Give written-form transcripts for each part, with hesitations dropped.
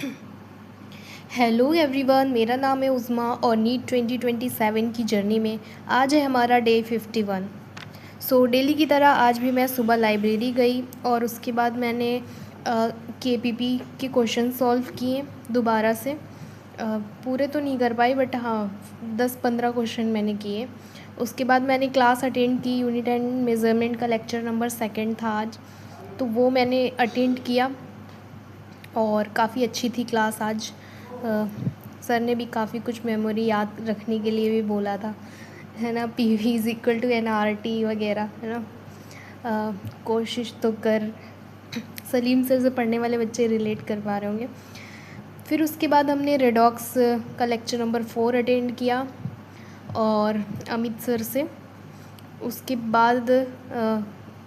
Hello everyone, मेरा नाम है उज़मा और नीट 2027 की जर्नी में आज है हमारा डे 51। डेली की तरह आज भी मैं सुबह लाइब्रेरी गई और उसके बाद मैंने केपीपी के क्वेश्चन सॉल्व किए दोबारा से। पूरे तो नहीं कर पाई बट हाँ 10-15 क्वेश्चन मैंने किए। उसके बाद मैंने क्लास अटेंड की। यूनिट एंड मेज़रमेंट का लेक्चर नंबर 2 था आज, तो वो मैंने अटेंड किया और काफ़ी अच्छी थी क्लास आज। सर ने भी काफ़ी कुछ मेमोरी याद रखने के लिए भी बोला था, है ना। PV is equal to NRT वगैरह, है ना। कोशिश तो कर। सलीम सर से पढ़ने वाले बच्चे रिलेट कर पा रहे होंगे। फिर उसके बाद हमने रेडॉक्स का लेक्चर नंबर 4 अटेंड किया और अमित सर से। उसके बाद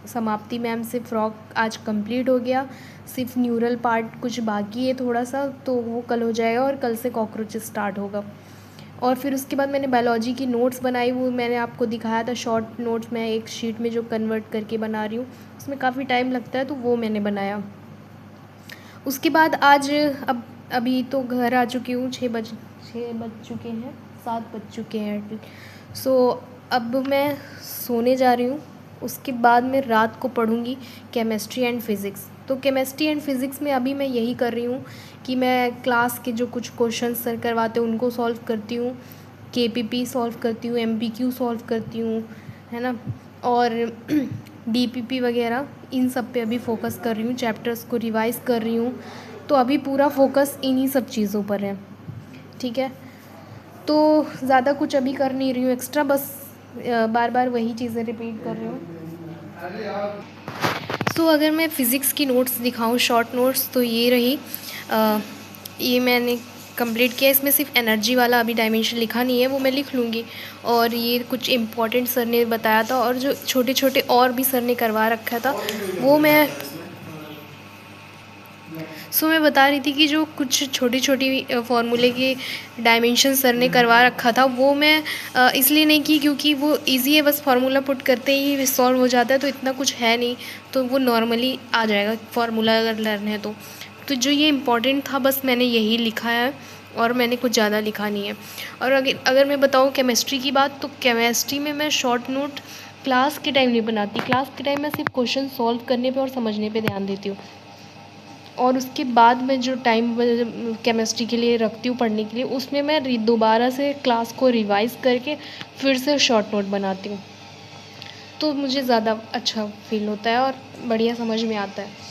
समाप्ति मैम से फ्रॉक आज कंप्लीट हो गया। सिर्फ न्यूरल पार्ट कुछ बाकी है थोड़ा सा, तो वो कल हो जाएगा और कल से कॉकरोच स्टार्ट होगा। और फिर उसके बाद मैंने बायोलॉजी की नोट्स बनाई, वो मैंने आपको दिखाया था। शॉर्ट नोट्स मैं एक शीट में जो कन्वर्ट करके बना रही हूँ, उसमें काफ़ी टाइम लगता है, तो वो मैंने बनाया। उसके बाद आज अभी तो घर आ चुकी हूँ। 6 बज चुके हैं, 7 बज चुके हैं। अब मैं सोने जा रही हूँ। उसके बाद मैं रात को पढ़ूँगी केमिस्ट्री एंड फ़िज़िक्स। तो केमिस्ट्री एंड फ़िज़िक्स में अभी मैं यही कर रही हूँ कि मैं क्लास के जो कुछ क्वेश्चन सर करवाते हैं उनको सॉल्व करती हूँ, KPP सॉल्व करती हूँ, MPQ सॉल्व करती हूँ, है ना। और DPP वगैरह इन सब पे अभी फ़ोकस कर रही हूँ, चैप्टर्स को रिवाइज़ कर रही हूँ। तो अभी पूरा फ़ोकस इन्हीं सब चीज़ों पर है, ठीक है। तो ज़्यादा कुछ अभी कर नहीं रही हूँ एक्स्ट्रा, बस बार बार वही चीज़ें रिपीट कर रही हूँ। अगर मैं फ़िज़िक्स की नोट्स दिखाऊँ, शॉर्ट नोट्स, तो ये रही। ये मैंने कंप्लीट किया। इसमें सिर्फ एनर्जी वाला अभी डायमेंशन लिखा नहीं है, वो मैं लिख लूँगी। और ये कुछ इम्पॉर्टेंट सर ने बताया था और जो छोटे छोटे और भी सर ने करवा रखा था वो मैं मैं बता रही थी कि जो कुछ छोटी छोटी फार्मूले के डायमेंशन सर ने करवा रखा था वो मैं इसलिए नहीं की क्योंकि वो इजी है, बस फार्मूला पुट करते ही सॉल्व हो जाता है, तो इतना कुछ है नहीं, तो वो नॉर्मली आ जाएगा फार्मूला अगर लर्न है तो जो ये इम्पॉर्टेंट था बस मैंने यही लिखा है और मैंने कुछ ज़्यादा लिखा नहीं है। और अगर मैं बताऊँ केमिस्ट्री की बात, तो केमिस्ट्री में मैं शॉर्ट नोट क्लास के टाइम नहीं बनाती। क्लास के टाइम मैं सिर्फ क्वेश्चन सॉल्व करने पे और समझने पे ध्यान देती हूँ, और उसके बाद मैं जो टाइम केमिस्ट्री के लिए रखती हूँ पढ़ने के लिए, उसमें मैं दोबारा से क्लास को रिवाइज़ करके फिर से शॉर्ट नोट बनाती हूँ, तो मुझे ज़्यादा अच्छा फील होता है और बढ़िया समझ में आता है।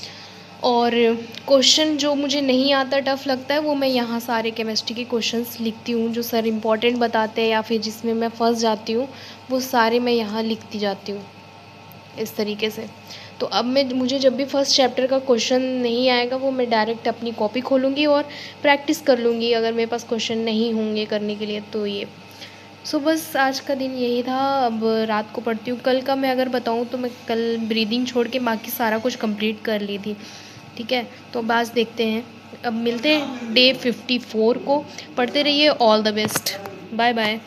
और क्वेश्चन जो मुझे नहीं आता, टफ़ लगता है, वो मैं यहाँ सारे केमिस्ट्री के क्वेश्चंस लिखती हूँ जो सर इम्पॉर्टेंट बताते हैं या फिर जिसमें मैं फंस जाती हूँ, वो सारे मैं यहाँ लिखती जाती हूँ इस तरीके से। तो अब मुझे जब भी फर्स्ट चैप्टर का क्वेश्चन नहीं आएगा, वो मैं डायरेक्ट अपनी कॉपी खोलूँगी और प्रैक्टिस कर लूँगी अगर मेरे पास क्वेश्चन नहीं होंगे करने के लिए तो। ये बस आज का दिन यही था। अब रात को पढ़ती हूँ। कल का मैं अगर बताऊँ तो मैं कल ब्रीदिंग छोड़ के बाकी सारा कुछ कंप्लीट कर ली थी, ठीक है। तो अब आज देखते हैं, अब मिलते हैं डे 54 को। पढ़ते रहिए। All the best. Bye bye.